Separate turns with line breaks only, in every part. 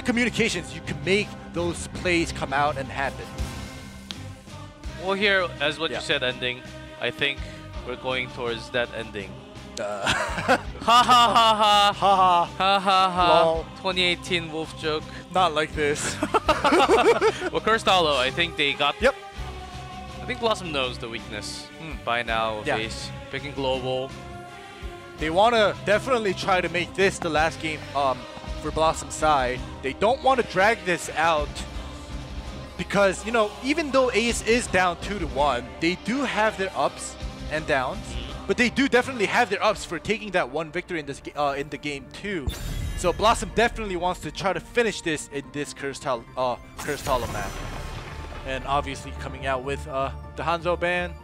the communications, you can make those plays come out and happen.
Well, here, as what you said, ending, I think we're going towards that ending.
Ha
ha ha ha
ha
ha ha ha.
Lol.
2018 Wolf joke.
Not like this.
Well, Cursed Hollow, I think they got.
Yep.
I think BlossoM knows the weakness by now of Ace. Picking global.
They want to definitely try to make this the last game for BlossoM's side. They don't want to drag this out because, you know, even though Ace is down 2-1, they do have their ups and downs. But they do definitely have their ups for taking that one victory in this in the game too. So BlossoM definitely wants to try to finish this in this Cursed Hollow map. And obviously coming out with the Hanzo ban,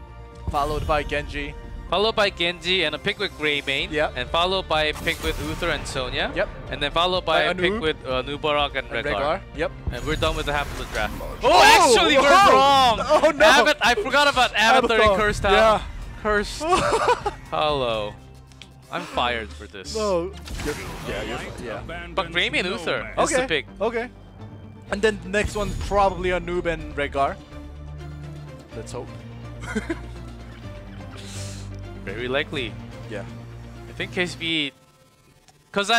followed by Genji.
Followed by Genji and a pick with Greymane.
Yep.
And followed by a pick with Uther and Sonya.
Yep.
And then followed by a pick with Nubarak and Rehgar.
Yep.
And we're done with the half of the draft. Oh, actually, we're wrong!
Oh, no!
I forgot about Avatar and Cursed Hollow.
Yeah.
Cursed Hollow. I'm fired for this.
No. Yeah.
But Greymane and Uther is the pick.
Okay. And then the next one, probably a Noob and Rehgar. Let's hope.
Very likely.
Yeah.
I think KSB, because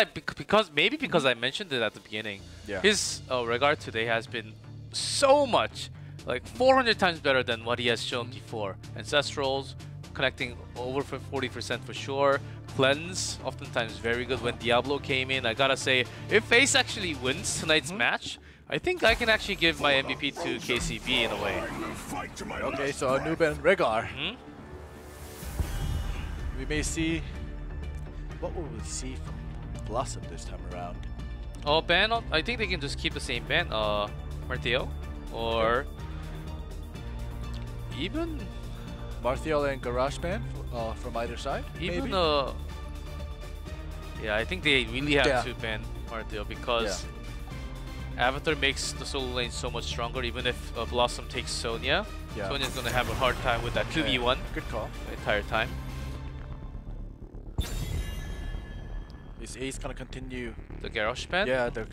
I mentioned it at the beginning.
Yeah.
His Rehgar today has been so much, like 400 times better than what he has shown before. Ancestrals connecting over 40% for sure. Cleanse oftentimes very good. When Diablo came in, I gotta say, if Ace actually wins tonight's match, I think I can actually give my MVP to KCB in a way.
Okay, so a Noob and Rehgar. We may see. What will we see from BlossoM this time around?
Oh, ban. I think they can just keep the same ban. Martial, or even
Martial and Garage ban from either side.
Even
maybe?
Yeah, I think they really have to ban Martial because Avatar makes the solo lane so much stronger. Even if BlossoM takes Sonya, Sonya's gonna have a hard time with that 2v1.
Good call.
The entire time.
Is Ace gonna continue
the Garrosh ban?
Yeah, the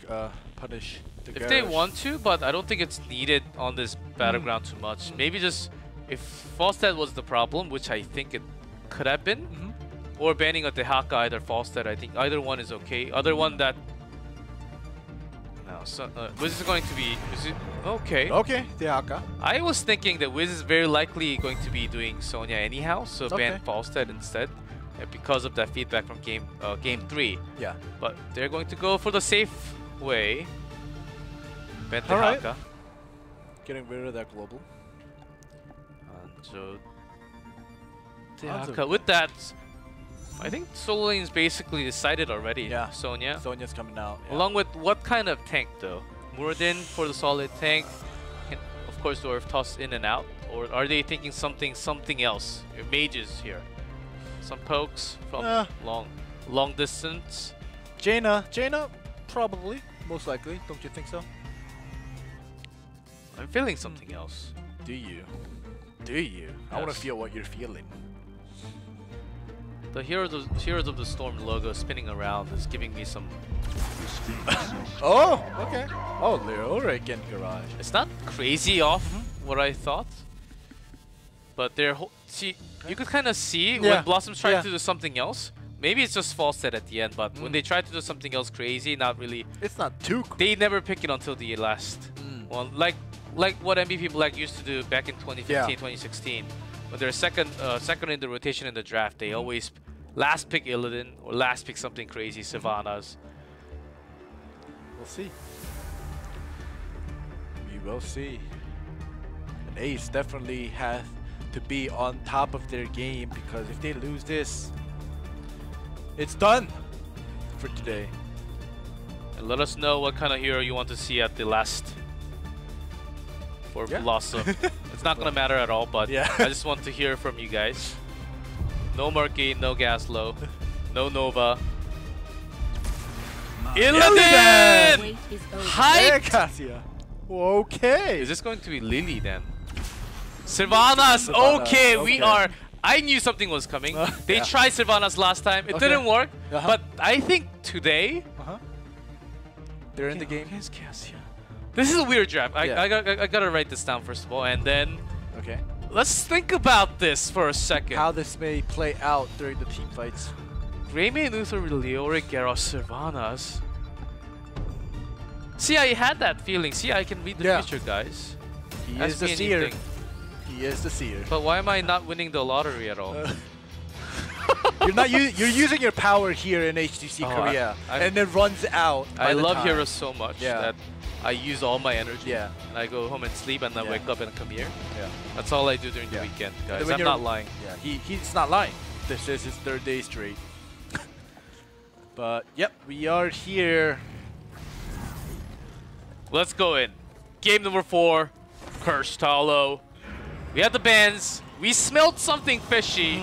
punish the
If they want to, but I don't think it's needed on this battleground too much. Maybe just if Falstad was the problem, which I think it could have been, or banning a Dehaka, either Falstad, I think either one is okay. Other one that no, so Wiz is going to be okay.
Okay, Dehaka.
I was thinking that Wiz is very likely going to be doing Sonya anyhow, so ban Falstad instead. Because of that feedback from game 3. Yeah. But they're going to go for the safe way. Bet the Haka.
Getting rid of that global.
So with that, I think solo lane is basically decided already. Yeah. Sonya.
Sonya's coming out. Yeah.
Along with what kind of tank though? Muradin for the solid tank. And of course Dwarf toss in and out. Or are they thinking something else? Mages here. Some pokes from long distance.
Jaina, probably, most likely. Don't you think so?
I'm feeling something else.
Do you? Do you? Yes. I want to feel what you're feeling.
The Heroes of the Storm logo spinning around is giving me some.
Oh, okay. Oh, Lyric and Garage.
It's not crazy off what I thought, but they're you could kind of see when BlossoM's trying to do something else. Maybe it's just Falstad at the end, but when they try to do something else crazy, not really.
It's not too.
They never pick it until the last one, like what MVP Black used to do back in 2015, 2016. When they're second in the rotation in the draft, they always last pick Illidan or last pick something crazy, Sylvanas.
We'll see. We will see. And Ace definitely has to be on top of their game, because if they lose this, it's done for today.
And let us know what kind of hero you want to see at the last for BlossoM. It's not gonna matter at all, but I just want to hear from you guys. No Murky, no Gaslow, no Nova. Illidan!
Hype! Okay.
Is this going to be Lily then? Sylvanas! Okay, we are. I knew something was coming. They tried Sylvanas last time. It didn't work. But I think today,
They're in the game.
Against Cassia. This is a weird draft. I gotta write this down first of all, and then
Okay.
let's think about this for a second.
How this may play out during the team fights.
Greymane, Luther, Leoric, Gyarados, Sylvanas. See, I had that feeling. See, I can read the future, guys.
He
Ask
is the
me
seer.
anything.
He is the seer.
But why am I not winning the lottery at all?
You're using your power here in HGC Korea, and it runs out.
I love heroes so much that I use all my energy.
Yeah.
And I go home and sleep, and then wake up and come here.
Yeah.
That's all I do during the weekend, guys. I'm not lying.
Yeah, he's not lying. This is his 3rd day straight. But yep, we are here.
Let's go in. Game number 4, Cursed Hollow. We had the bans. We smelled something fishy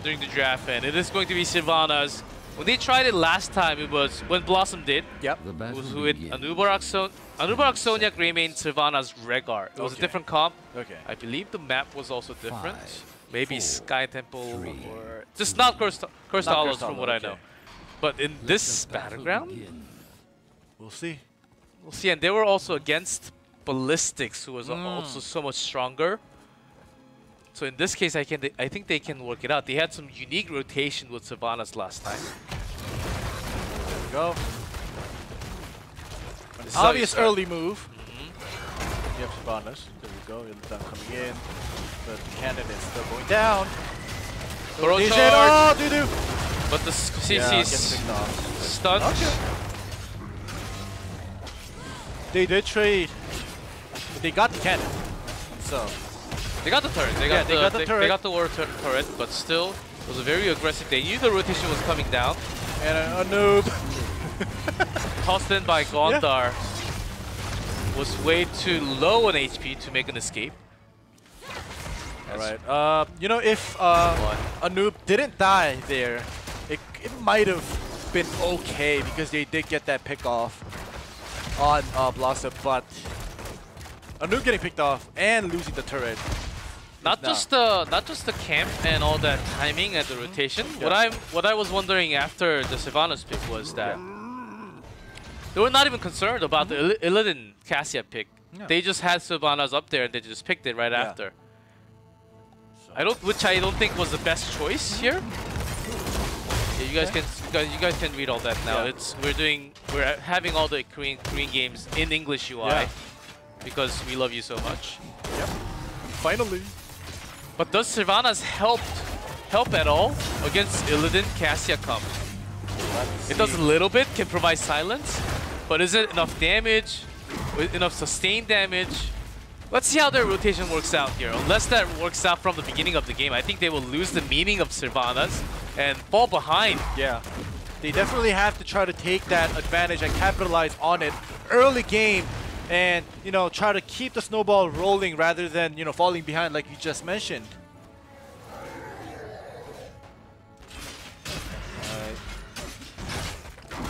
during the draft, and it is going to be Sylvanas. When they tried it last time, it was when BlossoM did.
Yep.
It was with Anubarak Sonia, Greymane, Sylvanas, Rhaegar. It was a different comp.
Okay.
I believe the map was also different. Maybe Sky Temple or just not Cursed Hollows from what I know. But in this battleground,
we'll see.
we'll see. And they were also against Ballistics, who was also so much stronger. So in this case, I think they can work it out. They had some unique rotation with Sylvanas last time.
There we go.
This
Obvious early move. You have Sylvanas. There we go. Illidan coming in. But the cannon is still going down.
Rotation.
Oh, doo-doo!
But the CC's stunned.
Okay. They did trade. But they got the cannon. So.
They got the turret. They got
turret.
They got the war turret, but still, it was a very aggressive. They knew the rotation was coming down.
And a noob.
Tossed in by Gondar. Was way too low on HP to make an escape.
Alright. You know, if a noob didn't die there, it might have been okay because they did get that pick off on BlossoM, but a noob getting picked off and losing the turret.
Not just the camp and all that timing and the rotation. What I was wondering after the Sylvanas pick was that they were not even concerned about the Illidan Cassia pick. They just had Sylvanas up there and they just picked it right after. Which I don't think was the best choice here. Yeah, you guys can read all that now. We're having all the Korean games in English UI because we love you so much.
Yep. Finally.
But does Sylvanas help at all against Illidan Cassia comp? It does a little bit, can provide silence, but is it enough damage? Enough sustained damage? Let's see how their rotation works out here. Unless that works out from the beginning of the game, I think they will lose the meaning of Sylvanas and fall behind.
Yeah. They definitely have to try to take that advantage and capitalize on it early game and, you know, try to keep the snowball rolling rather than, you know, falling behind like you just mentioned.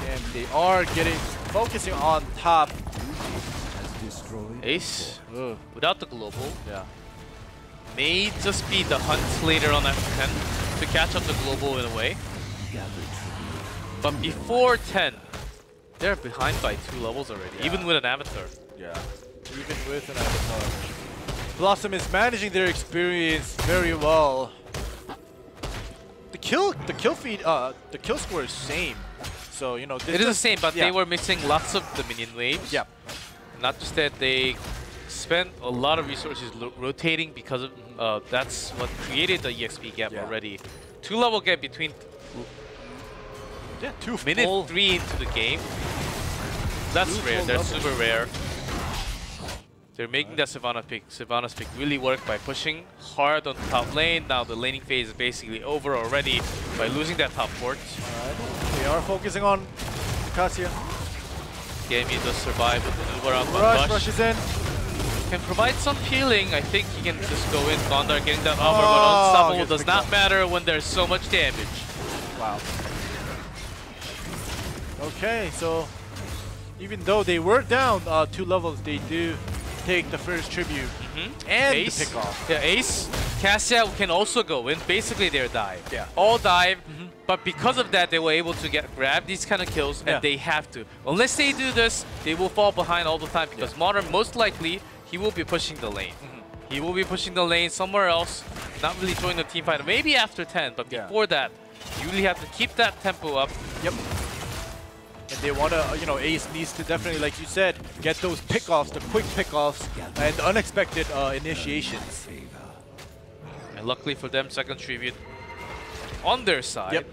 And they are focusing on top.
Ace, without the global, may just be the hunt later on after 10 to catch up the global in a way. But before 10, they're behind by 2 levels already, even with an avatar.
Yeah, even with an avatar. BlossoM is managing their experience very well. The kill score is same. So, you know,
it is the same, but they were missing lots of the minion waves.
Yeah.
Not just that, they spent a lot of resources rotating because of that's what created the EXP gap already. 2 level gap between minute 3 into the game. That's rare. That's super rare. They're making that Sylvanas pick really work by pushing hard on the top lane. Now the laning phase is basically over already by losing that top port.
They are focusing on Cassia.
Gamey does survive with the Nubarak.
Rush rushes in.
Can provide some healing. I think he can just go in. Gondar getting that armor, but unstoppable does not matter when there's so much damage.
Wow. Okay, so even though they were down 2 levels, they do take the first tribute. and
Ace.
the pick off.
Yeah, Ace, Cassia can also go in. Basically, their dive.
Yeah.
All dive, but because of that, they were able to grab these kind of kills, and they have to. Unless they do this, they will fall behind all the time because Modern, most likely, he will be pushing the lane. He will be pushing the lane somewhere else, not really join the team fight. Maybe after 10, but before that, you really have to keep that tempo up.
Yep. And they want to, you know, Ace needs to definitely, like you said, get those pickoffs, the quick pickoffs, and the unexpected initiations.
And luckily for them, second tribute on their side.
Yep.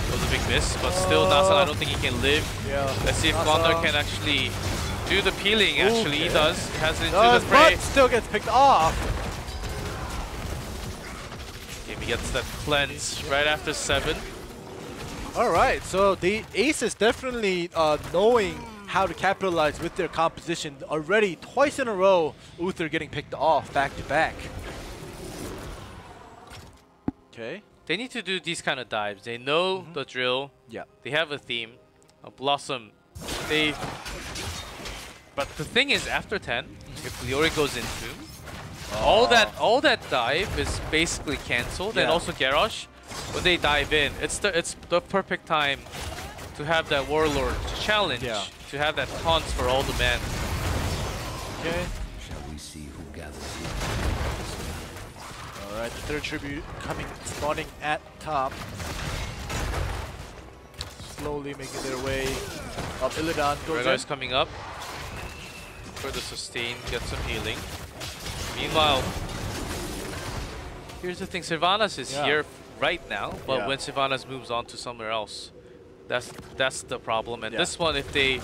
It was a big miss, but still, Nasang, I don't think he can live.
Yeah.
Let's see if Condor can actually do the peeling. Actually, he does. He has it into
Does,
the spray.
but still gets picked off.
Okay, he gets that cleanse right after 7.
All right, so the Ace is definitely knowing how to capitalize with their composition. Already twice in a row, Uther getting picked off back to back. Okay.
They need to do these kind of dives. They know the drill.
Yeah.
They have a theme. BlossoM, but the thing is, after 10, if Leori goes into, all that dive is basically cancelled, and also Garrosh, when they dive in, it's the perfect time to have that Warlord challenge, to have that taunt for all the men.
Okay.
Shall we see who gathers here?
All right, the third tribute spawning at top. Slowly making their way up. Illidan goes
Rhaegar's
in.
coming up for the sustain, get some healing. Meanwhile, here's the thing, Sylvanas is here right now, but when Sylvanas moves on to somewhere else, that's the problem. And this one, if they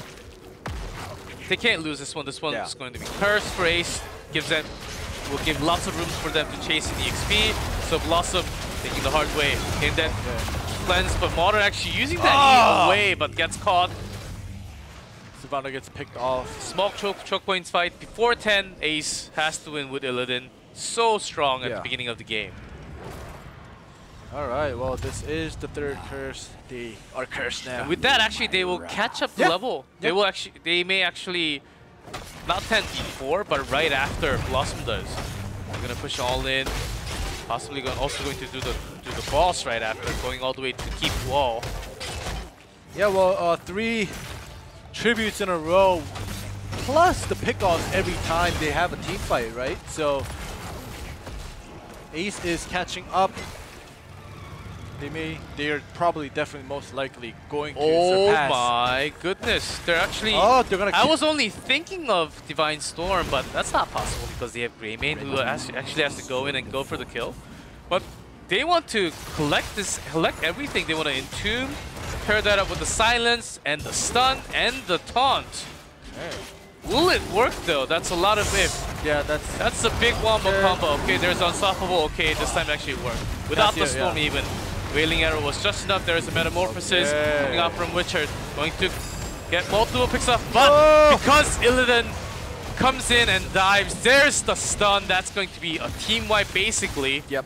can't lose this one is going to be cursed for Ace. Will give lots of room for them to chase in the XP. So BlossoM taking the hard way in that cleanse, but Modern actually using that away, but gets caught.
Sylvana gets picked off.
Small choke points fight. Before 10, Ace has to win with Illidan. So strong at the beginning of the game.
All right, well, this is the third curse. They are cursed now.
And with that, actually, they will catch up the level. They may actually, not 10 before, but right after BlossoM does. They're gonna push all in. Possibly also going to do the boss right after, going all the way to keep wall.
Yeah, well, 3 tributes in a row, plus the pickoffs every time they have a team fight, right? So Ace is catching up. They are probably definitely most likely going to surpass.
Oh my goodness. They're actually...
they're gonna
I was only thinking of Divine Storm, but that's not possible because they have Greymane who actually has to go in and go for the kill. But they want to collect everything. They want to entomb, pair that up with the silence and the stun and the taunt.
Okay.
Will it work though? That's a lot of if.
Yeah, that's
a big wombo combo. Okay, there's Unstoppable. Okay, this time it actually worked. Without the storm even. Wailing Arrow was just enough. There is a Metamorphosis coming out from Witcher. Going to get multiple picks up, but because Illidan comes in and dives, there's the stun. That's going to be a team wipe basically.
Yep.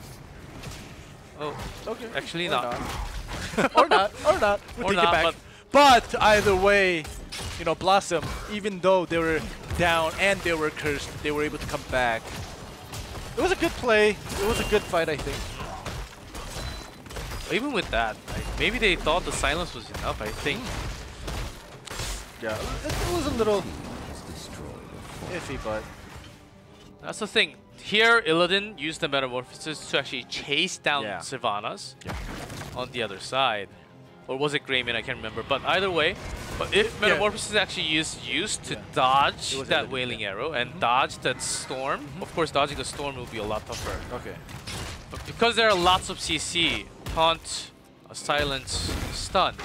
Oh,
okay.
Actually not.
Or not. We'll take it back. But either way, you know, BlossoM, even though they were down and they were cursed, they were able to come back. It was a good play. It was a good fight, I think.
Even with that, maybe they thought the silence was enough, I think.
Yeah, it was a little iffy, but...
That's the thing. Here, Illidan used the Metamorphosis to actually chase down Sylvanas on the other side. Or was it Greymane? I can't remember. But either way, but if Metamorphosis is actually used to dodge that Wailing Arrow and dodge that Storm, of course dodging the Storm will be a lot tougher.
Okay.
But because there are lots of CC, Taunt, Silence, Stun,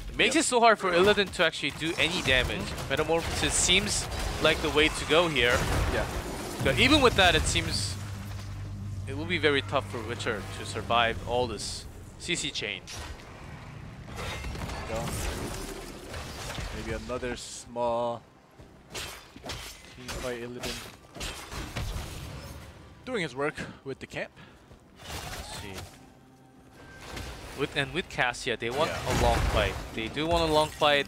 it makes it so hard for Illidan to actually do any damage. Metamorphosis seems like the way to go here.
Yeah.
But even with that, it seems it will be very tough for Witcher to survive all this CC chain.
Maybe another small team by Illidan. Doing his work with the camp.
Let's see. With Cassia, they want a long fight. They do want a long fight.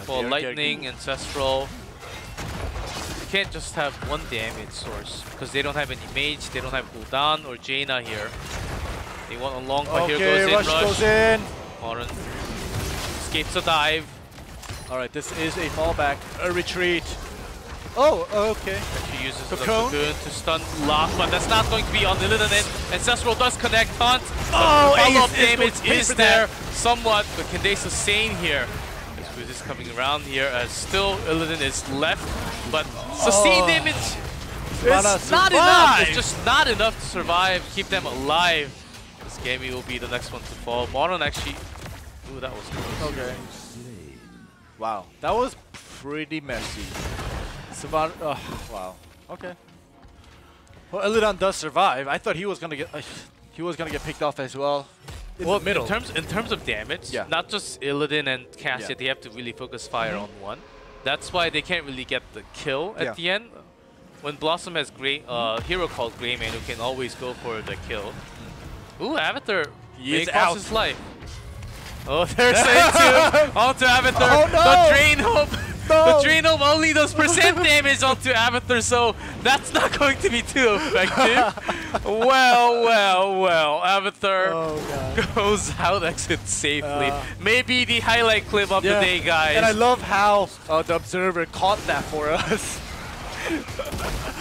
For Lightning, Ancestral, you can't just have one damage source because they don't have any mage, they don't have cooldown or Jaina here. They want a long fight. Here goes in,
Rush goes in.
Moran escapes a dive.
Alright, this is a fallback, a retreat. Oh, okay.
She uses the
Cocoon.
Cocoon to stun Lock, but that's not going to be on the Illidan. Ancestral does connect Hunt.
Oh,
the follow-up
Ace
damage
is
is there somewhat, but can they sustain here? This is coming around here as still Illidan is left, but sustain damage is not enough. It's just not enough to survive, keep them alive. This Gamey will be the next one to fall. Moron actually... Ooh, that was close.
Okay. Wow, that was pretty messy. Savannah, wow. Okay. Well, Illidan does survive. I thought he was gonna get picked off as well. In the middle.
In terms of damage, not just Illidan and Cassia, they have to really focus fire on one. That's why they can't really get the kill at the end. When BlossoM has hero called Greymane who can always go for the kill. Ooh, Avatar may cost his life. Oh, there's into onto Avatar.
Oh, no.
The Drain Hope. The Drain Hope only does percent damage onto Avatar, so that's not going to be too effective. well. Avatar goes out, exits safely. Maybe the highlight clip of the day, guys.
And I love how the Observer caught that for us.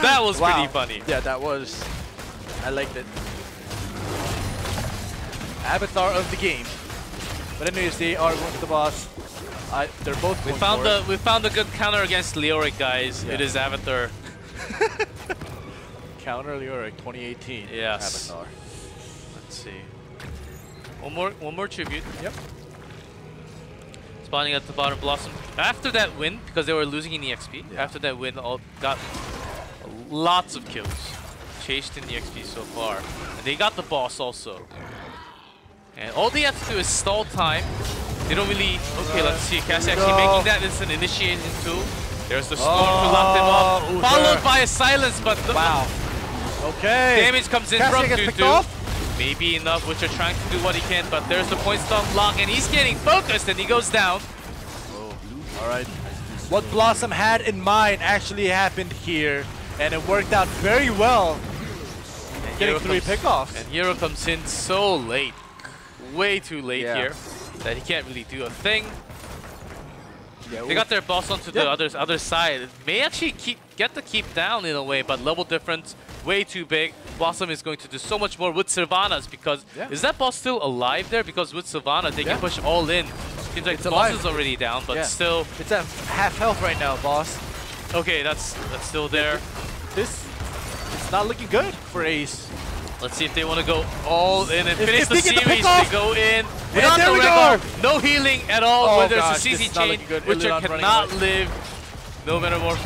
That was pretty funny.
Yeah, that was. I liked it. Avatar of the game. But anyways, they are going to the boss. They're both
we found a good counter against Leoric, guys. It is Avatar.
Counter Leoric 2018.
Yes.
Avatar.
Let's see. One more tribute.
Yep.
Spawning at the bottom, BlossoM. After that win, because they were losing in EXP, after that win, got lots of kills. Chased in the XP so far. And they got the boss also. And all they have to do is stall time. They don't really... Okay, let's see. Cassie actually making that. It's an initiation tool. There's the storm to lock them off. Followed by a silence, but...
Wow. Okay.
Damage comes in from Dudu. Maybe enough, which are trying to do what he can, but there's the point stun lock, and he's getting focused, and he goes down.
Alright. What BlossoM had in mind actually happened here, and it worked out very well. And getting 3 pickoffs.
And Hero comes in so late. Way too late here that he can't really do a thing. They got their boss onto the other side. It may actually get the keep down in a way, but level difference way too big. BlossoM is going to do so much more with Sylvanas because is that boss still alive there? Because with Sylvana they can push all in. Seems like the boss is already down, but still
it's at half health right now, boss.
Okay, that's still there.
It's not looking good for Ace.
Let's see if they want to go all in and finish the series. They go in
without the record.
No healing at all. Where there's a CC chain, which cannot live. No matter what.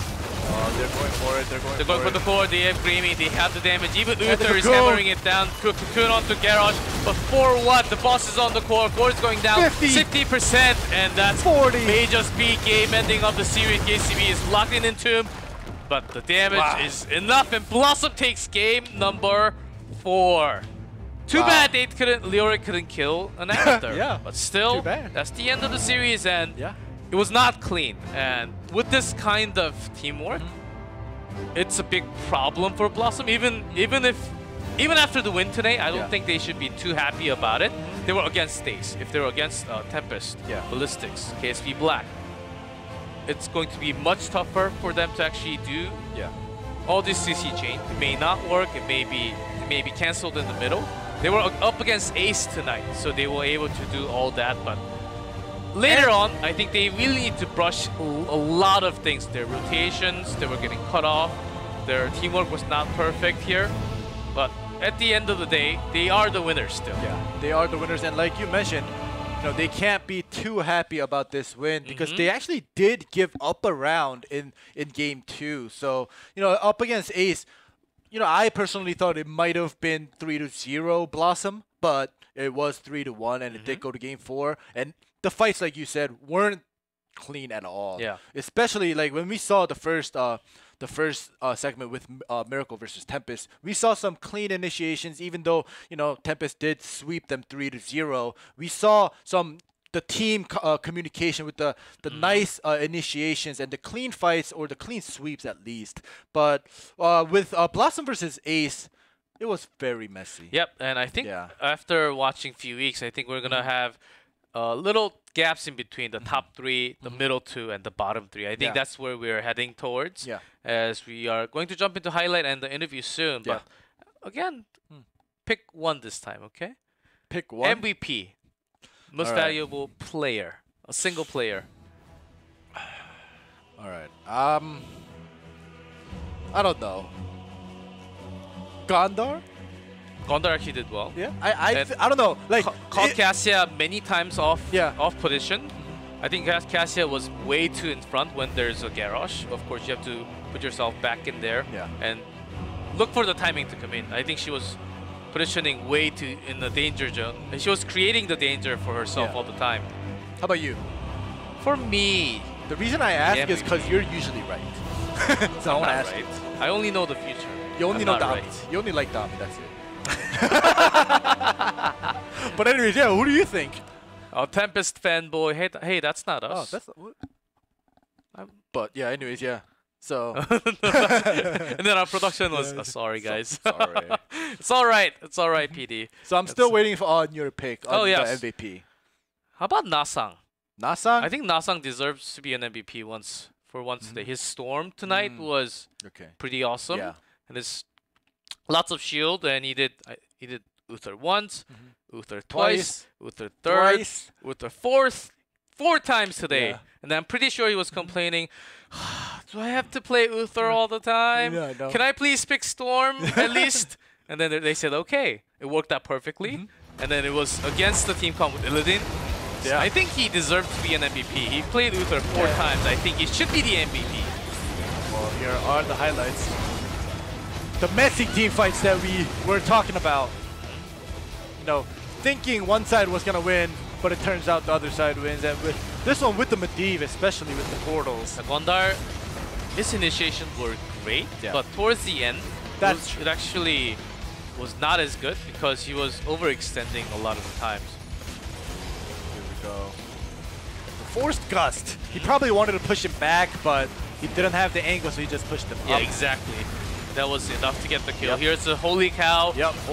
They're going for it.
They're going for the core. They have Greymane. They have the damage. Even Uther is hammering it down. Cocoon onto Garrosh. But for what? The boss is on the core. Core is going down 50%. And that's 40. May just be game ending of the series. KCB is locking into him. But the damage is enough. And BlossoM takes game number 4. Too bad Leoric couldn't kill an Avatar. But still, that's the end of the series, and it was not clean. And with this kind of teamwork, it's a big problem for BlossoM. Even after the win today, I don't think they should be too happy about it. They were against Stace. If they were against Tempest, Ballistics, KSP Black, it's going to be much tougher for them to actually do all this CC chain. It may not work. It may be cancelled in the middle. They were up against Ace tonight, so they were able to do all that. But later on, I think they really need to brush a lot of things. Their rotations, they were getting cut off. Their teamwork was not perfect here. But at the end of the day, they are the winners still.
Yeah, they are the winners. And like you mentioned, they can't be too happy about this win because they actually did give up a round in game 2. So, up against Ace, I personally thought it might have been 3-0 BlossoM, but it was 3-1, and it did go to game 4. And the fights, like you said, weren't clean at all. Yeah. Especially like when we saw the first segment with Miracle versus Tempest, we saw some clean initiations. Even though Tempest did sweep them 3-0, we saw some the team communication with the nice initiations and the clean fights or the clean sweeps at least. But with BlossoM versus Ace, it was very messy.
Yep, and I think after watching few weeks, I think we're gonna have little gaps in between the top 3, the middle 2, and the bottom 3. I think that's where we're heading towards. As we are going to jump into highlight and the interview soon. But again, pick one this time, okay?
Pick one.
MVP, most valuable player, a single player.
All right. I don't know. Gondar?
Gondar actually did well.
Yeah. I don't know. Like
caught Cassia many times off position. I think Cassia was way too in front when there's a Garrosh. Of course, you have to put yourself back in there and look for the timing to come in. I think she was positioning way too in the danger zone. And she was creating the danger for herself all the time.
How about you?
For me,
the reason I ask is because you're usually right. So I want to ask you.
I only know the future.
You only know Dami. You only like Dami, that's it. But anyways, yeah, who do you think?
Tempest fanboy. Hey, that's not us.
Oh, that's what? But yeah, anyways, yeah. So
and then our production was sorry guys.
Sorry.
It's all right. It's all right, PD.
So I'm still waiting for on your pick on the MVP.
How about Nasang?
Nasang?
I think Nasang deserves to be an MVP once today. His storm tonight was pretty awesome. Yeah. And there's lots of shield, and he did Uther once, Uther twice, Uther third, Uther fourth, 4 times today. Yeah. And I'm pretty sure he was complaining, do I have to play Uther all the time? Yeah, I know. Can I please pick Storm at least? And then they said, okay. It worked out perfectly. And then it was against the team comp with Illidan. Yeah. I think he deserved to be an MVP. He played Uther 4 times. I think he should be the MVP.
Well, here are the highlights. The messy team fights that we were talking about. You know, thinking one side was going to win, but it turns out the other side wins. And with this one, with the Medivh, especially with the portals.
Gondar, his initiation were great, but towards the end, it actually was not as good because he was overextending a lot of the times.
Here we go. The forced gust. He probably wanted to push him back, but he didn't have the angle, so he just pushed him up.
Yeah, exactly. That was enough to get the kill. Here's the Holy Cow,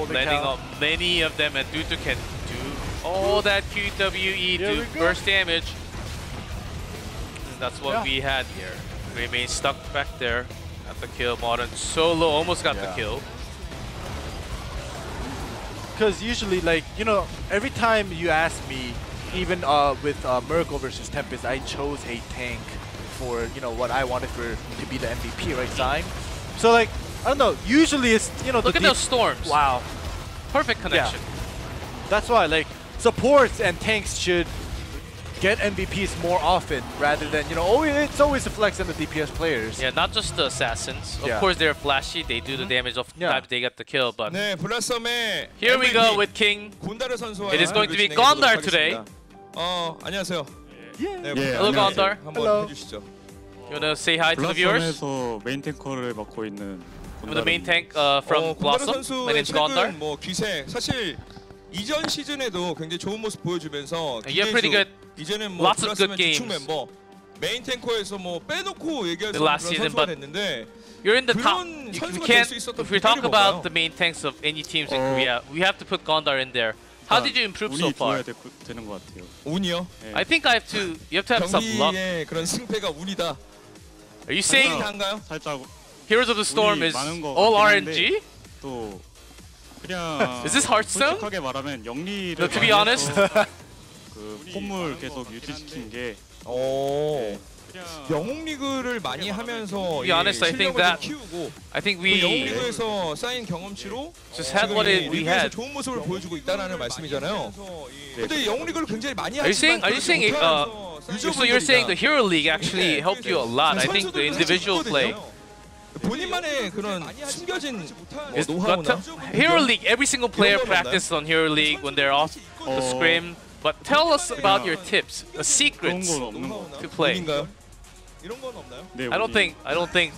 landing on many of them, and Dutu can do all that QWE to burst damage. And that's what we had here. Remain stuck back there at the kill. Modern solo almost got the kill.
Because usually, like, you know, every time you ask me, even with Miracle versus Tempest, I chose a tank for, you know, what I wanted to be the MVP, right, Zyme? So, like, I don't know, usually it's, you know,
look at those storms.
Wow.
Perfect connection.
Yeah. That's why, like, supports and tanks should get MVPs more often rather than, you know, it's always a flex on the DPS players.
Yeah, not just the assassins. Of course, they're flashy. They do the damage of the time they get the kill, but here we go with King. It is going to be Gondar today.
안녕하세요.
Hello, Gondar.
Hello.
You want to say hi to the viewers?
메인 탱커를 맡고 있는
I'm the main tank from BlossoM. My name's Gondar.
뭐 기세 사실 이전 시즌에도 굉장히 좋은 모습 보여주면서
pretty good.
이제는 뭐
Lots of good games.
멤버 메인 탱커에서 뭐 빼놓고 얘기할 수
The last
있는
season,
선수가
but
됐는데
you're in the top. You can't. If we talk about the main tanks of any teams in Korea, we have to put Gondar in there. How did you improve so far?
되는 것 같아요.
운이요?
I think you have to have some luck.
경기의 그런 승패가 운이다.
Are you saying
살짝
Heroes of the Storm is all RNG?
또 그냥
Is this Hearthstone?
솔직하게 말하면 영리를
No, to be honest.
그 폼을 계속 유지시킨 게
영웅 리그를 많이 하면서
To be honest, I think that
키우고
영웅
we 리그에서 쌓인 경험치로
just had what we had.
좋은 모습을 보여주고 있다라는 말씀이잖아요. 근데 영웅 리그를 굉장히 많이
Are you saying so you're saying the Hero League actually helped you a lot? I think the individual play.
본인만의 그런 숨겨진
노하우나 Hero League, every single player practiced on Hero League when they're off the scrim. But tell us about your tips, the secrets to play.
이런 건 없나요?
I don't think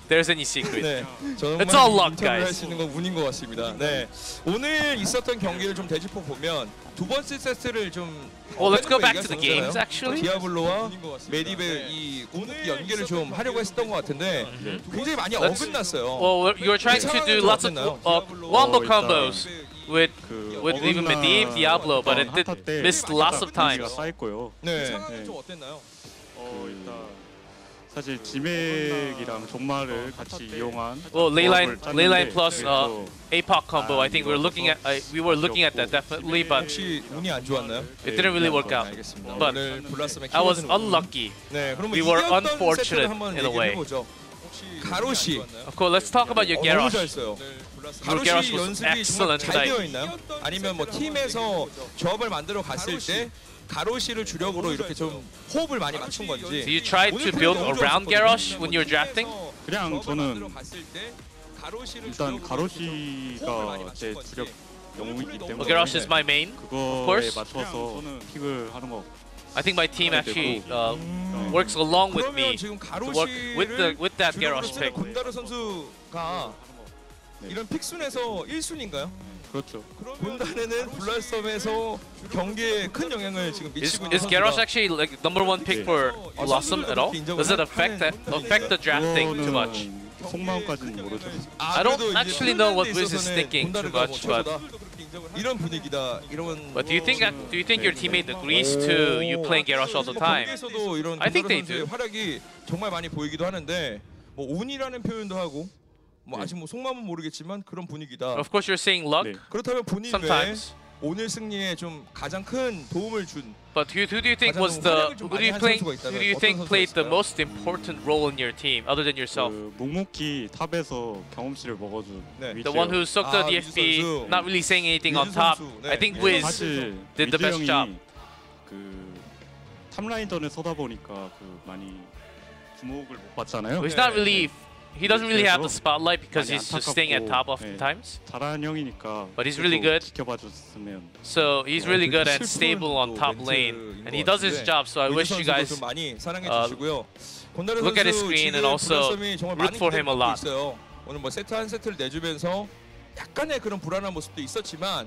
there's any secret.
네, 정말
It's all luck,
인터뷰를
guys.
할 수 있는 건 운인 것 같습니다. 네, 오늘 있었던 경기를 좀 되짚어 보면 두 번째 세트를 좀
Well, let's go back
얘기할
to
수
the games,
없잖아요.
actually.
디아블로와 메디벨 이 궁극기 연계를 좀 하려고 했던 것 같은데 굉장히 많이
Let's-
어긋났어요.
Well, you're trying to do lots of wombo combos with even Medivh, Diablo, but it did missed lots of times.
쌓였고요.
네,
네.
상황은 좀 어땠나요?
일단 사실 지맥이랑 종마를 같이 이용한
Well, Leyline
짰는데
plus APOC combo. I think we were looking at that definitely, but
혹시 운이 안 좋았나요?
it didn't really work out.
알겠습니다.
But
오늘 블라썸의
I was
키워드는 운.
unlucky.
네, 그러면
We were
이겼던
unfortunate
세트를 한번
in a way.
얘기해보죠. 가로시
Of course, let's talk about your
너무
Garrosh.
잘했어요.
Your Garrosh
가로시
was
연습이 정말
excellent
잘
tonight.
되어 있나요? 아니면 뭐 팀에서 조합을 만들어 갔을 때 가로시를 주력으로 이렇게 좀 호흡을 많이 맞춘 건지.
Do you try to build around Garrosh when you're drafting?
그냥 저는 일단 가로시가 제 주력 영웅이기 때문에
Well, Garrosh is my main.
그거에
course.
맞춰서 픽을 하는 거.
I think my team actually works along with
그러면
me
지금
to work with that Garrosh pick.
곤다르 선수가 이런 픽순에서 1순위인가요?
그렇죠.
곤다르는 블라썸에서 경기에 큰 영향을 지금 미치고 있는
Is Garrosh
선수다.
actually like number one pick for BlossoM at all? Does it affect the drafting too much?
속마음까지는 모르죠.
I don't actually know what Wiz is thinking too much, but
이런 분위기다. 이런
do you think your teammate agrees to you playing Garrosh all the time?
경기에서도 이런
I think they
선수의
do.
활약이 정말 많이 보이기도 하는데 뭐 운이라는 표현도 하고 뭐 아직 뭐 속마음은 모르겠지만 그런 분위기다.
Of course, you're saying luck
네.
그렇다면 본인 외에
sometimes.
오늘 승리에 좀 가장 큰 도움을 준
But who do you think was who do you think played the most important role in your team other than yourself?
그 묵묵히 탑에서 경험치를 먹어준
네.
The one who sucked the
위즈
DFB,
선수.
not really saying anything on
위즈
top.
선수.
I
네.
think
네.
Wiz
사실
did the
위즈
best
형이
job.
그 탑라인전에 서다 보니까 그 많이 주목을 못 받잖아요.
He's not really. He doesn't really have the spotlight because
많이
he's just staying at top
안타깝고,
oftentimes.
잘하는 형이니까.
But he's really
계속
good.
지켜봐 줬으면.
So he's really good and
슬픈
stable on
또
top
멘트인
lane,
것
and he does his
같은데
job. So I wish
위즈
you
선수도
guys
좀 많이 사랑해 주시고요. 곤다르
look at his
선수
screen
지금
and also
블라썸이 정말
root
많은
for
기대를
him a
받고
lot.
있어요. 오늘 뭐 세트 한 세트를 내주면서 약간의 그런 불안한 모습도 있었지만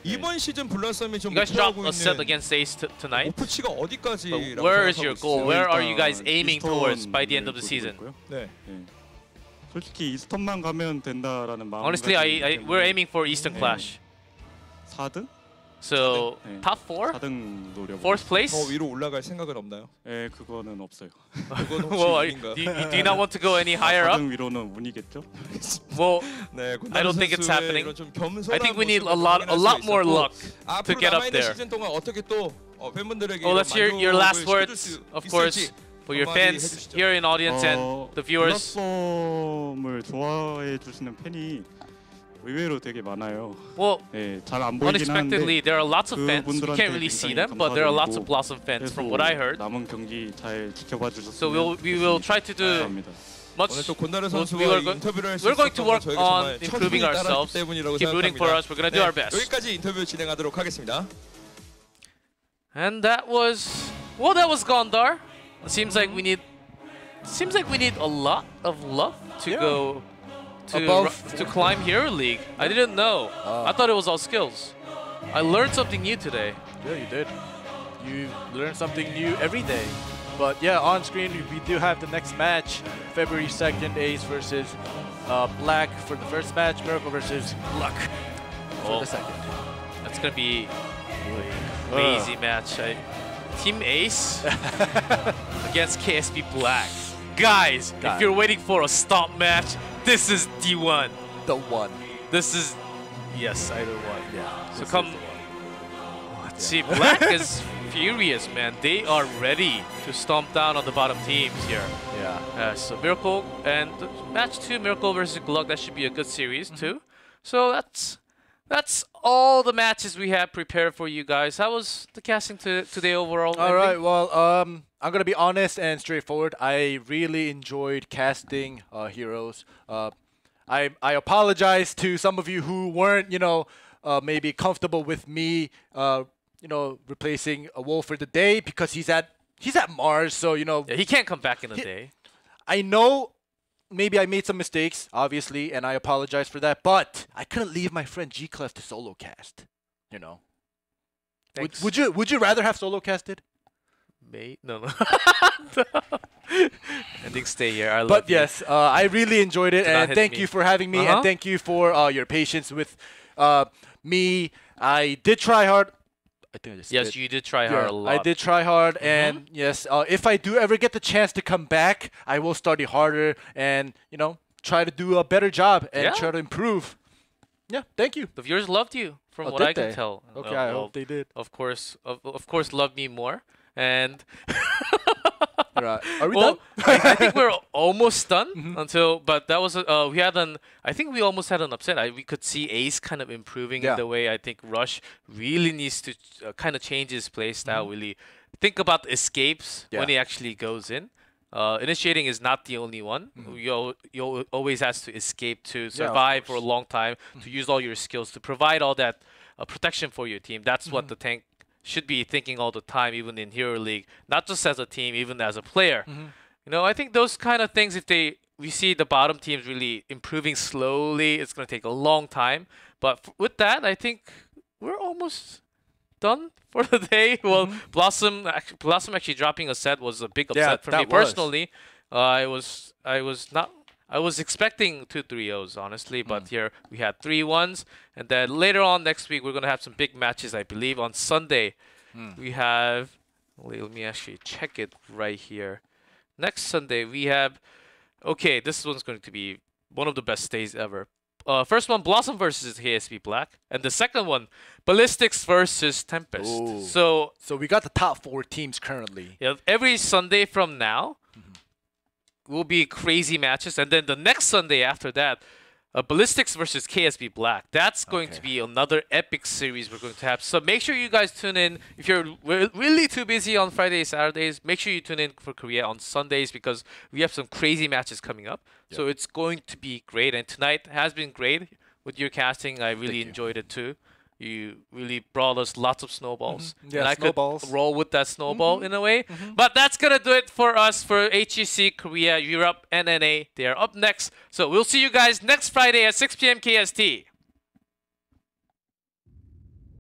이번 시즌 블라썸이 좀
You guys dropped
목표하고
a set
있는
against Ace tonight.
목표치가
But
어디까지라고
where is
생각하고
your goal?
있어요?
Where are you guys
일단
aiming towards by the end of the
이스턴을
season?
보고 있고요.
네.
네. 솔직히 이스턴만 가면 된다라는 마음.
Honestly, we're aiming for Eastern Clash.
4등?
So
네.
top 4,
4등 노려.
4th place.
더 위로 올라갈 생각은 없나요?
예, 그거는 없어요.
그건 혹시
Well,
운인가요?
do you not want to go any higher up?
4등 위로는 운이겠죠?
Well,
네,
I don't think it's
선수의
happening.
이런 좀 겸손한
I think we need a
모습을
lot
확인할 수
more
있었고,
luck
앞으로
to get up
남아있는
there.
시즌 동안 어떻게 또 팬분들에게
Well, let's hear your last
만족을
words,
시켜줄 수
of
있을지
course, for your
한마디
fans
해주시죠.
here in audience and the viewers.
블라썸을 좋아해 주시는 팬이 의외로 되게 많아요.
Well,
예, 잘 안 보이긴
unexpectedly,
한데
there are lots of fans. We
그분들한테
can't really see them,
굉장히
but there are lots of
감사드리고
BlossoM fans
계속
from what I heard.
남은 경기 잘 지켜봐
So
주셨으면
we will try to do
감사합니다.
오늘
much.
또 곤다르
we
선수와
are go-
인터뷰를 할수
We're going to
있었던
work
건 저에게
on
정말
improving
천분이 따랐기
ourselves.
때문이라고
Keep rooting for
생각합니다.
us. We're gonna do our best.
여기까지 인터뷰 진행하도록 하겠습니다.
And that was Gondar. It seems like we need a lot of luck to go to climb Hero League. I didn't know. I thought it was all skills. I learned something new today.
Yeah, you did. You learn something new every day. But yeah, on screen we do have the next match, February 2nd, Ace versus Black for the first match, Miracle versus Luck for
Oh.
the second.
That's gonna be a crazy match. Team Ace against KSB Black. Guys, if you're waiting for a stomp match, this is D1.
The one.
This is yes, either one.
Yeah.
So
this
come.
is the one.
Let's see, Black is furious, man. They are ready to stomp down on the bottom teams here.
Yeah.
So Miracle and match 2, Miracle versus Glug. That should be a good series too. So that's all the matches we have prepared for you guys. How was the casting today overall?
All right. Well, I'm gonna be honest and straightforward. I really enjoyed casting heroes. I apologize to some of you who weren't, maybe comfortable with me, replacing a Wolf for the day because he's at Mars. So
Yeah, he can't come back in a day.
I know maybe I made some mistakes, obviously, and I apologize for that. But I couldn't leave my friend G Clef to solo cast. You know. Would you rather have solo casted?
No. Ending stay here. I love
But
you.
yes, I really enjoyed it,
Do not
and
hit
thank
me.
you for having me, and thank you for your patience with me. I did try hard. I think I just
Yes,
did.
you did try hard a lot.
I did try hard, and yes, if I do ever get the chance to come back, I will study harder and try to do a better job and try to improve. Yeah, thank you.
The viewers loved you, from what
did
I can
they?
tell.
Okay, I hope they did.
Of course, love me more. And
Right. Are we
well,
done?
I think we're almost done but that was I think we almost had an upset. We could see Ace kind of improving in the way. I think Rush really needs to kind of change his play style. Really think about the escapes when he actually goes in. Initiating is not the only one. You always has to escape to survive for a long time, to use all your skills, to provide all that protection for your team. That's what the tank should be thinking all the time, even in Hero League, not just as a team, even as a player. I think those kind of things, if we see the bottom teams really improving slowly, it's going to take a long time. But with that, I think we're almost done for the day. Well, BlossoM actually dropping a set was a big upset for me personally. I was expecting 2 3-0s, honestly, but here we had 3 1s. And then later on next week, we're going to have some big matches, I believe. On Sunday, we have... Let me actually check it right here. Next Sunday, we have... Okay, this one's going to be one of the best days ever. First one, BlossoM versus KSB Black. And the second one, Ballistics versus Tempest.
Ooh.
So
we got the top 4 teams currently.
yeah, every Sunday from now will be crazy matches, and then the next Sunday after that, Ballistics versus KSB Black. That's going to be another epic series we're going to have. So make sure you guys tune in. If you're really too busy on Fridays, Saturdays, make sure you tune in for Korea on Sundays, because we have some crazy matches coming up. So it's going to be great. And tonight has been great with your casting. I really enjoyed it too. You really brought us lots of snowballs.
Yeah,
and I
snowballs.
could roll with that snowball in a way. But that's going to do it for us for HGC, Korea, Europe, and NA. They are up next. So we'll see you guys next Friday at 6 p.m. KST.